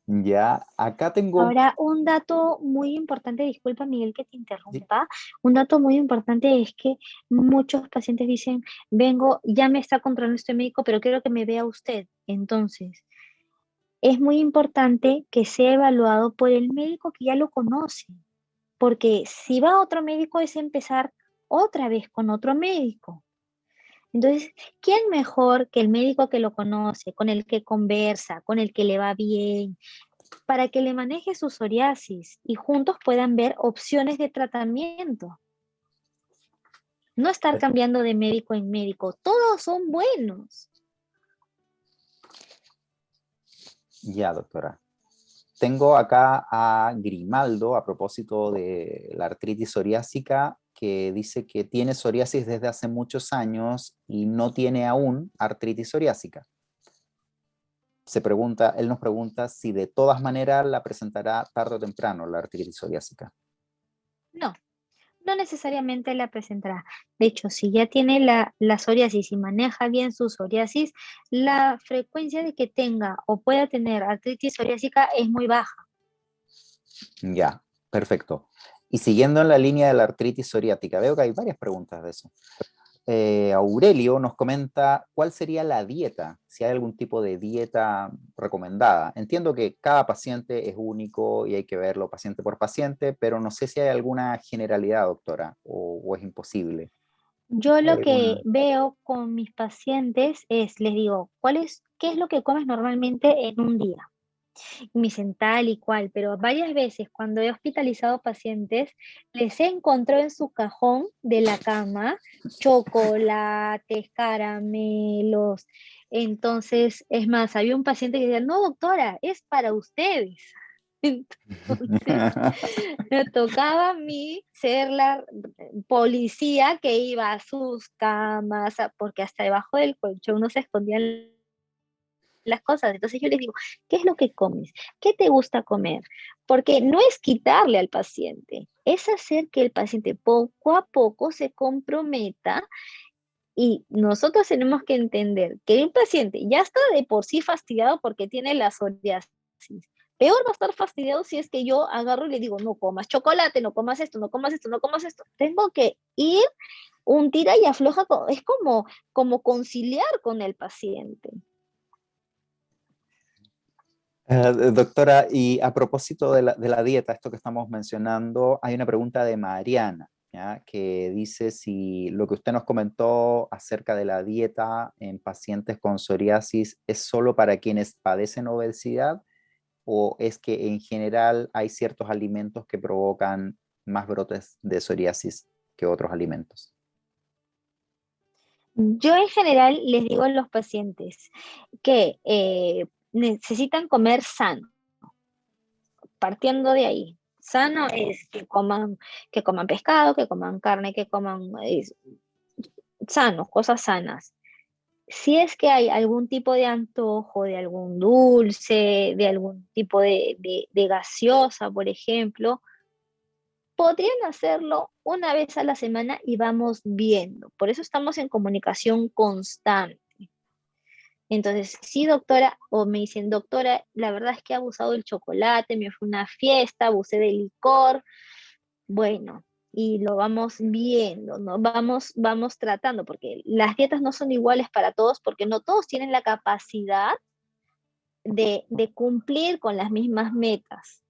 Ya, acá tengo... Ahora, un dato muy importante, disculpa Miguel que te Sí. interrumpa, un dato muy importante es que muchos pacientes dicen, vengo, ya me está controlando este médico, pero quiero que me vea usted. Entonces, es muy importante que sea evaluado por el médico que ya lo conoce, porque si va a otro médico es empezar otra vez con otro médico. Entonces, ¿quién mejor que el médico que lo conoce, con el que conversa, con el que le va bien, para que le maneje su psoriasis y juntos puedan ver opciones de tratamiento? No estar cambiando de médico en médico, todos son buenos. Ya, doctora. Tengo acá a Grimaldo a propósito de la artritis psoriásica, que dice que tiene psoriasis desde hace muchos años y no tiene aún artritis psoriásica. Él nos pregunta si de todas maneras la presentará tarde o temprano la artritis psoriásica. No, no necesariamente la presentará. De hecho, si ya tiene la psoriasis y maneja bien su psoriasis, la frecuencia de que tenga o pueda tener artritis psoriásica es muy baja. Ya, perfecto. Y siguiendo en la línea de la artritis psoriática, veo que hay varias preguntas de eso. Aurelio nos comenta cuál sería la dieta, si hay algún tipo de dieta recomendada. Entiendo que cada paciente es único y hay que verlo paciente por paciente, pero no sé si hay alguna generalidad, doctora, o es imposible. Yo ¿Hay lo que alguna? veo con mis pacientes es, les digo, ¿qué es lo que comes normalmente en un día? Y me dicen tal y cual, pero varias veces cuando he hospitalizado pacientes, les he encontrado en su cajón de la cama chocolates, caramelos. Entonces, es más, había un paciente que decía, no, doctora, es para ustedes. Entonces, me tocaba a mí ser la policía que iba a sus camas, porque hasta debajo del colchón no se escondían las cosas. Entonces yo les digo, ¿qué es lo que comes? ¿Qué te gusta comer? Porque no es quitarle al paciente, es hacer que el paciente poco a poco se comprometa y nosotros tenemos que entender que el paciente ya está de por sí fastidiado porque tiene la psoriasis. Peor va a estar fastidiado si es que yo agarro y le digo, no comas chocolate, no comas esto, no comas esto, no comas esto. Tengo que ir un tira y afloja, es como conciliar con el paciente. Doctora, y a propósito de la dieta, esto que estamos mencionando, hay una pregunta de Mariana, ¿ya? Que dice si lo que usted nos comentó acerca de la dieta en pacientes con psoriasis es solo para quienes padecen obesidad o es que en general hay ciertos alimentos que provocan más brotes de psoriasis que otros alimentos. Yo en general les digo a los pacientes que necesitan comer sano, partiendo de ahí. Sano es que coman pescado, que coman carne, que coman sanos, cosas sanas. Si es que hay algún tipo de antojo, de algún dulce, de algún tipo de gaseosa, por ejemplo, podrían hacerlo una vez a la semana y vamos viendo. Por eso estamos en comunicación constante. Entonces, sí, doctora, o me dicen, doctora, la verdad es que he abusado del chocolate, me fue a una fiesta, abusé del licor. Bueno, y lo vamos viendo, ¿no? Vamos tratando, porque las dietas no son iguales para todos, porque no todos tienen la capacidad de cumplir con las mismas metas.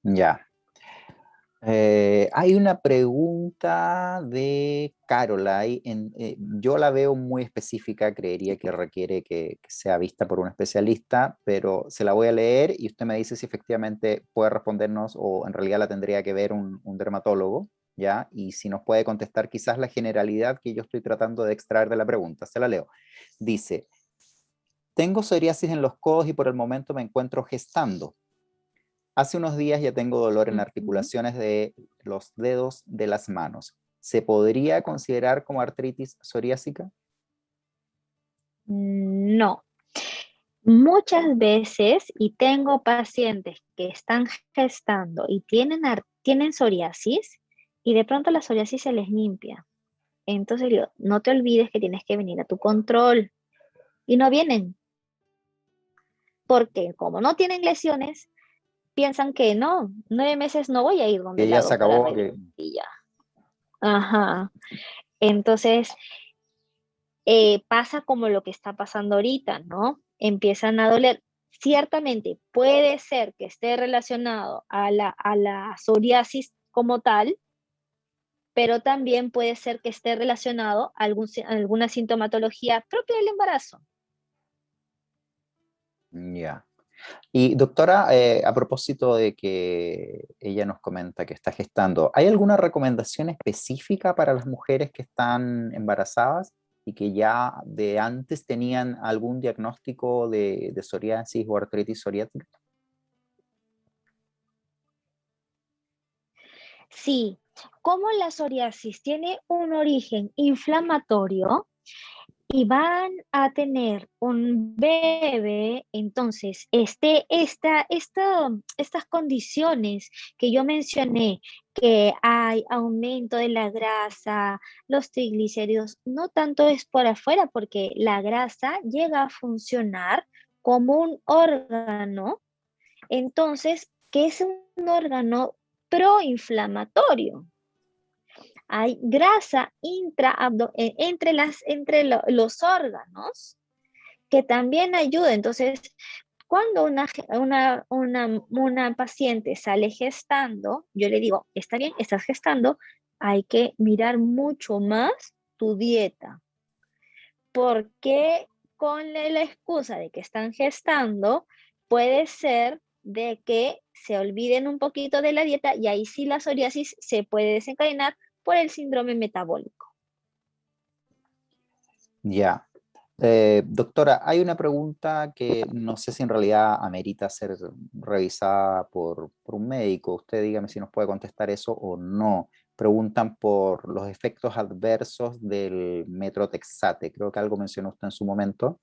Ya. Hay una pregunta de Caroline, yo la veo muy específica, creería que requiere que sea vista por un especialista, pero se la voy a leer y usted me dice si efectivamente puede respondernos o en realidad la tendría que ver un dermatólogo, ¿ya? Y si nos puede contestar quizás la generalidad que yo estoy tratando de extraer de la pregunta. Se la leo. Dice, tengo psoriasis en los codos y por el momento me encuentro gestando. Hace unos días ya tengo dolor en articulaciones de los dedos de las manos. ¿Se podría considerar como artritis psoriásica? No. Muchas veces, y tengo pacientes que están gestando y tienen psoriasis, y de pronto la psoriasis se les limpia. Entonces digo, no te olvides que tienes que venir a tu control. Y no vienen, porque como no tienen lesiones, piensan que no, 9 meses no voy a ir donde Que la ya se doctora acabó. Reguilla. Ajá. Entonces, pasa como lo que está pasando ahorita, ¿no? Empiezan a doler. Ciertamente puede ser que esté relacionado a la psoriasis como tal, pero también puede ser que esté relacionado a alguna sintomatología propia del embarazo. Ya. Y doctora, a propósito de que ella nos comenta que está gestando, ¿hay alguna recomendación específica para las mujeres que están embarazadas y que ya de antes tenían algún diagnóstico de psoriasis o artritis psoriática? Sí, como la psoriasis tiene un origen inflamatorio, y van a tener un bebé, entonces estas condiciones que yo mencioné, que hay aumento de la grasa, los triglicéridos, no tanto es por afuera, porque la grasa llega a funcionar como un órgano, entonces, que es un órgano proinflamatorio. Hay grasa los órganos que también ayuda. Entonces, cuando una paciente sale gestando, yo le digo, está bien, estás gestando, hay que mirar mucho más tu dieta, porque con la excusa de que están gestando, puede ser de que se olviden un poquito de la dieta y ahí sí la psoriasis se puede desencadenar por el síndrome metabólico. Ya. Doctora, hay una pregunta que no sé si en realidad amerita ser revisada por un médico. Usted dígame si nos puede contestar eso o no. Preguntan por los efectos adversos del metrotexate. Creo que algo mencionó usted en su momento.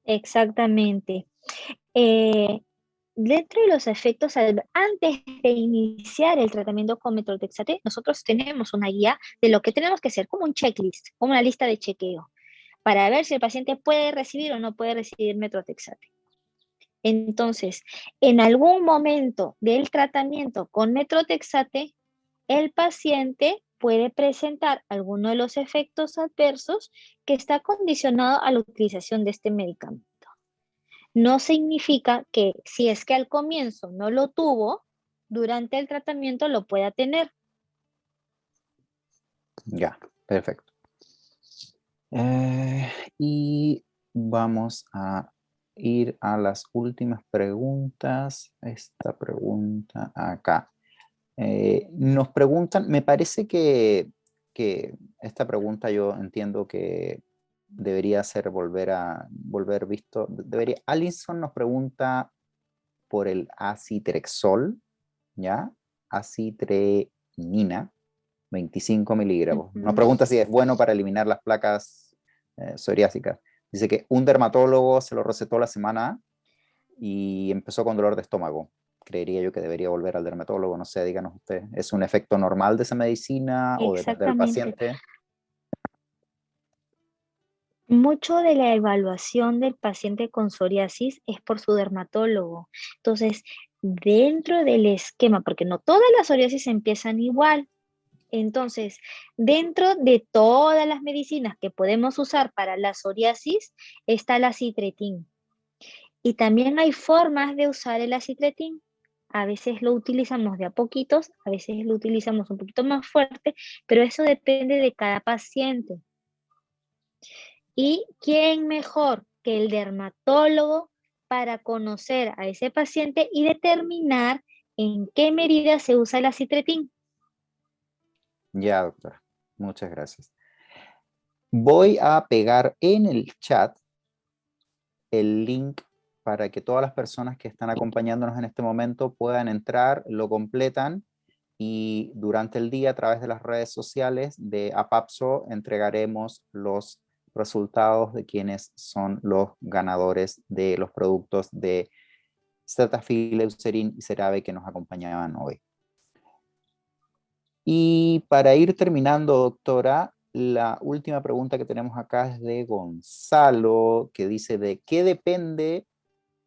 Exactamente. Dentro de los efectos, antes de iniciar el tratamiento con metrotexate, nosotros tenemos una guía de lo que tenemos que hacer, como un checklist, como una lista de chequeo, para ver si el paciente puede recibir o no puede recibir metrotexate. Entonces, en algún momento del tratamiento con metrotexate, el paciente puede presentar alguno de los efectos adversos que está condicionado a la utilización de este medicamento. No significa que si es que al comienzo no lo tuvo, durante el tratamiento lo pueda tener. Ya, perfecto. Y vamos a ir a las últimas preguntas. Esta pregunta acá. Nos preguntan, me parece que esta pregunta yo entiendo que debería ser volver visto. Alison nos pregunta por el acitrexol, ¿ya? Acitreonina, 25 miligramos. Nos pregunta si es bueno para eliminar las placas psoriásicas. Dice que un dermatólogo se lo recetó la semana A y empezó con dolor de estómago. Creería yo que debería volver al dermatólogo, no sé, díganos usted, ¿es un efecto normal de esa medicina o depende del Exactamente. paciente? Mucho de la evaluación del paciente con psoriasis es por su dermatólogo. Entonces, dentro del esquema, porque no todas las psoriasis empiezan igual. Entonces, dentro de todas las medicinas que podemos usar para la psoriasis está el acitretin. Y también hay formas de usar el acitretin. A veces lo utilizamos de a poquitos, a veces lo utilizamos un poquito más fuerte, pero eso depende de cada paciente. ¿Y quién mejor que el dermatólogo para conocer a ese paciente y determinar en qué medida se usa el acitretin? Ya, doctora. Muchas gracias. Voy a pegar en el chat el link para que todas las personas que están acompañándonos en este momento puedan entrar, lo completan y durante el día a través de las redes sociales de APAPSO entregaremos los resultados de quienes son los ganadores de los productos de Cetaphil, Eucerin y CeraVe que nos acompañaban hoy. Y para ir terminando, doctora, la última pregunta que tenemos acá es de Gonzalo, que dice: ¿de qué depende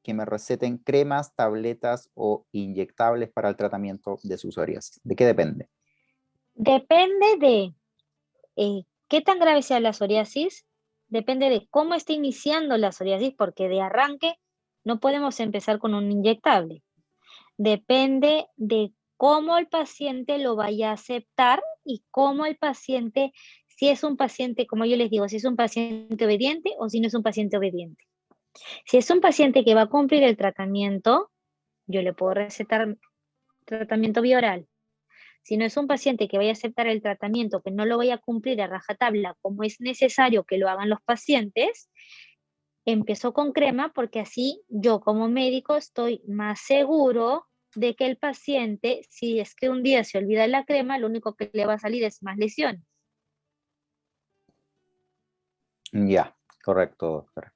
que me receten cremas, tabletas o inyectables para el tratamiento de su psoriasis? ¿De qué depende? Depende de qué tan grave sea la psoriasis, depende de cómo esté iniciando la psoriasis, porque de arranque no podemos empezar con un inyectable. Depende de cómo el paciente lo vaya a aceptar y cómo el paciente, si es un paciente, como yo les digo, si es un paciente obediente o si no es un paciente obediente. Si es un paciente que va a cumplir el tratamiento, yo le puedo recetar tratamiento bioral. Si no es un paciente que vaya a aceptar el tratamiento, que no lo vaya a cumplir a rajatabla como es necesario que lo hagan los pacientes, empiezo con crema porque así yo como médico estoy más seguro de que el paciente, si es que un día se olvida la crema, lo único que le va a salir es más lesiones. Ya, correcto, doctora.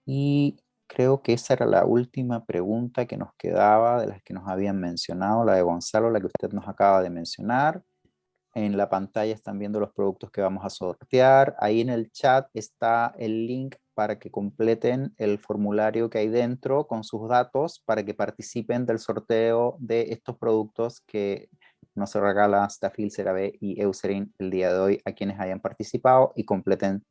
Y creo que esa era la última pregunta que nos quedaba de las que nos habían mencionado, la de Gonzalo, la que usted nos acaba de mencionar. En la pantalla están viendo los productos que vamos a sortear. Ahí en el chat está el link para que completen el formulario que hay dentro con sus datos para que participen del sorteo de estos productos que nos regala Cetaphil, CeraVe y Eucerin el día de hoy a quienes hayan participado y completen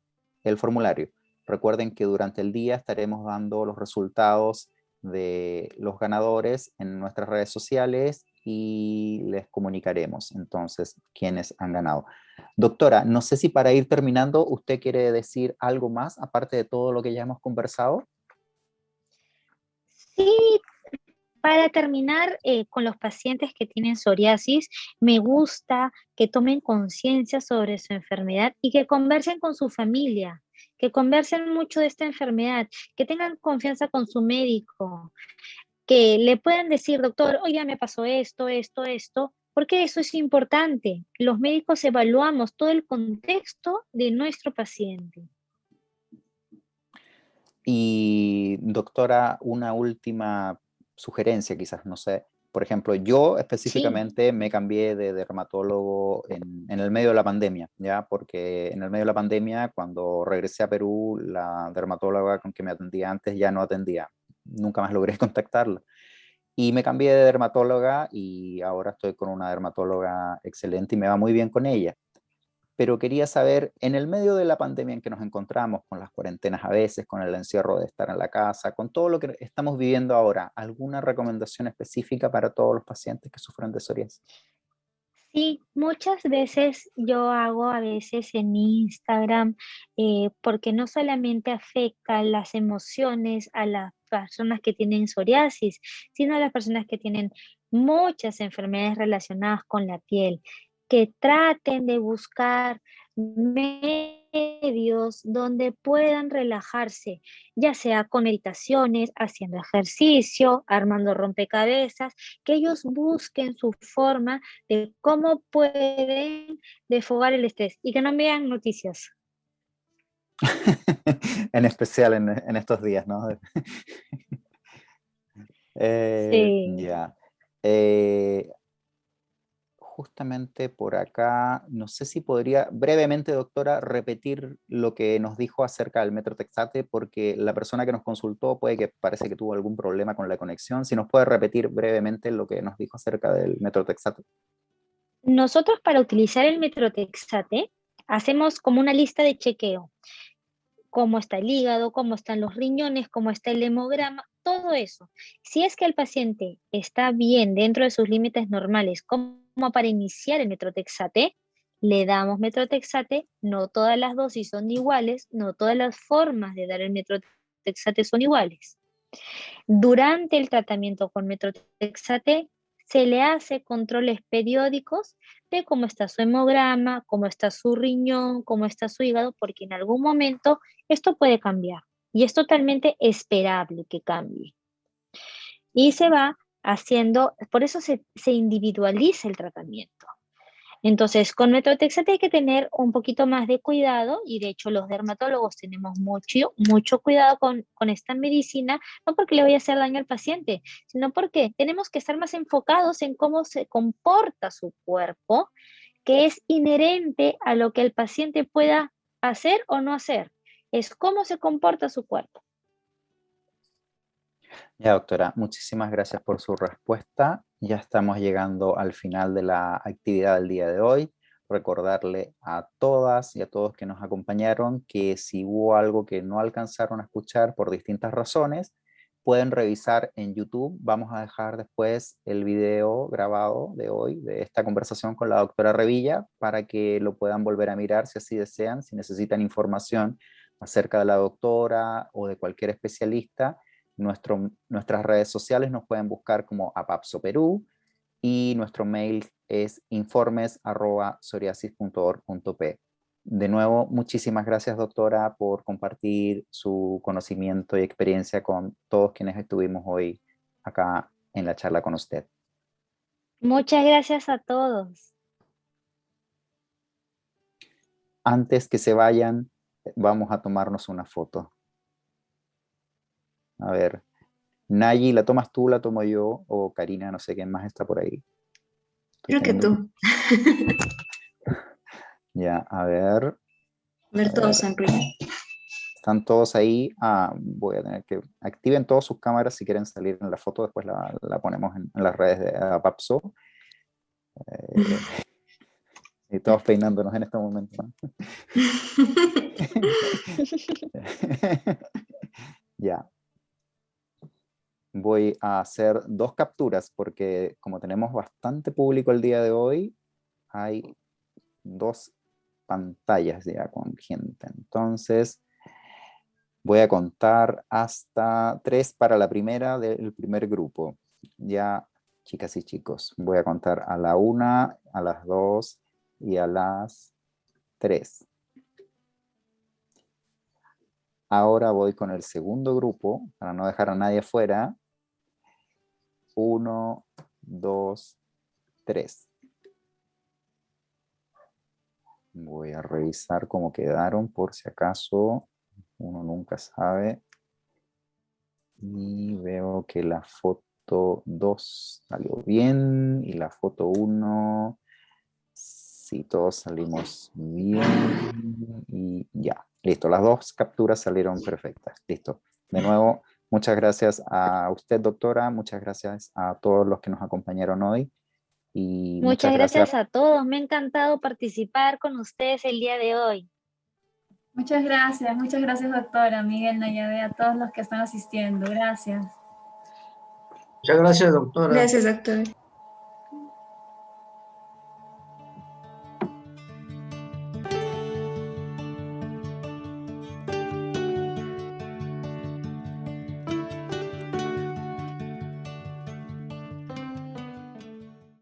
el formulario. Recuerden que durante el día estaremos dando los resultados de los ganadores en nuestras redes sociales y les comunicaremos entonces quiénes han ganado. Doctora, no sé si para ir terminando usted quiere decir algo más aparte de todo lo que ya hemos conversado. Sí, para terminar con los pacientes que tienen psoriasis, me gusta que tomen conciencia sobre su enfermedad y que conversen con su familia, que conversen mucho de esta enfermedad, que tengan confianza con su médico, que le puedan decir, doctor, oye, me pasó esto, esto, esto, porque eso es importante. Los médicos evaluamos todo el contexto de nuestro paciente. Y doctora, una última sugerencia quizás, no sé. Por ejemplo, yo Sí, específicamente me cambié de dermatólogo en el medio de la pandemia, ¿ya? Porque en el medio de la pandemia, cuando regresé a Perú, la dermatóloga con que me atendía antes ya no atendía. Nunca más logré contactarla. Y me cambié de dermatóloga y ahora estoy con una dermatóloga excelente y me va muy bien con ella. Pero quería saber, en el medio de la pandemia en que nos encontramos, con las cuarentenas a veces, con el encierro de estar en la casa, con todo lo que estamos viviendo ahora, ¿alguna recomendación específica para todos los pacientes que sufren de psoriasis? sí, muchas veces yo hago a veces en Instagram, porque no solamente afecta las emociones a las personas que tienen psoriasis, sino a las personas que tienen muchas enfermedades relacionadas con la piel, que traten de buscar medios donde puedan relajarse, ya sea con meditaciones, haciendo ejercicio, armando rompecabezas, que ellos busquen su forma de cómo pueden desfogar el estrés y que no vean noticias. En especial en estos días, ¿no? Sí, Ya. Eh, justamente por acá, no sé si podría brevemente, doctora, repetir lo que nos dijo acerca del metrotexate, porque la persona que nos consultó parece que tuvo algún problema con la conexión. Si nos puede repetir brevemente lo que nos dijo acerca del metrotexate. Nosotros para utilizar el metrotexate hacemos como una lista de chequeo. Cómo está el hígado, cómo están los riñones, cómo está el hemograma, todo eso. Si es que el paciente está bien dentro de sus límites normales, como para iniciar el metrotexate, le damos metrotexate. No todas las dosis son iguales, no todas las formas de dar el metrotexate son iguales. Durante el tratamiento con metrotexate se le hace controles periódicos de cómo está su hemograma, cómo está su riñón, cómo está su hígado, porque en algún momento esto puede cambiar y es totalmente esperable que cambie. Y se va haciendo, por eso se individualiza el tratamiento. Entonces, con metrotexate hay que tener un poquito más de cuidado, y de hecho los dermatólogos tenemos mucho cuidado con esta medicina, no porque le vaya a hacer daño al paciente, sino porque tenemos que estar más enfocados en cómo se comporta su cuerpo, que es inherente a lo que el paciente pueda hacer o no hacer. Es cómo se comporta su cuerpo. Ya, doctora, muchísimas gracias por su respuesta. Ya estamos llegando al final de la actividad del día de hoy. Recordarle a todas y a todos que nos acompañaron que si hubo algo que no alcanzaron a escuchar por distintas razones, pueden revisar en YouTube. Vamos a dejar después el video grabado de hoy, de esta conversación con la doctora Revilla, para que lo puedan volver a mirar si así desean, si necesitan información acerca de la doctora o de cualquier especialista. Nuestras redes sociales nos pueden buscar como APAPSO Perú, y nuestro mail es informes@psoriasis.org.p. De nuevo, muchísimas gracias, doctora, por compartir su conocimiento y experiencia con todos quienes estuvimos hoy acá en la charla con usted. Muchas gracias a todos. Antes que se vayan, vamos a tomarnos una foto. A ver, Nayi, ¿la tomas tú, la tomo yo? O Karina, no sé quién más está por ahí. Creo que tú. Ya, a ver. Ver todos sonríen. Están todos ahí. Voy a tener que... Activen todas sus cámaras si quieren salir en la foto. Después la ponemos en las redes de APAPSO. Y todos peinándonos en este momento, ¿no? Ya. Voy a hacer 2 capturas porque como tenemos bastante público el día de hoy, hay 2 pantallas ya con gente. Entonces, voy a contar hasta 3 para la primera del primer grupo. Ya, chicas y chicos, voy a contar a la 1, a las 2 y a las 3. Ahora voy con el segundo grupo, para no dejar a nadie afuera. 1, 2, 3. Voy a revisar cómo quedaron por si acaso. Uno nunca sabe. Y veo que la foto 2 salió bien y la foto 1, sí, todos salimos bien y ya. Listo, las 2 capturas salieron perfectas. Listo. De nuevo, muchas gracias a usted, doctora. Muchas gracias a todos los que nos acompañaron hoy. Y Muchas gracias a todos. Me ha encantado participar con ustedes el día de hoy. Muchas gracias, doctora Miguel, Nayade, a todos los que están asistiendo. Gracias. Muchas gracias, doctora. Gracias, doctora.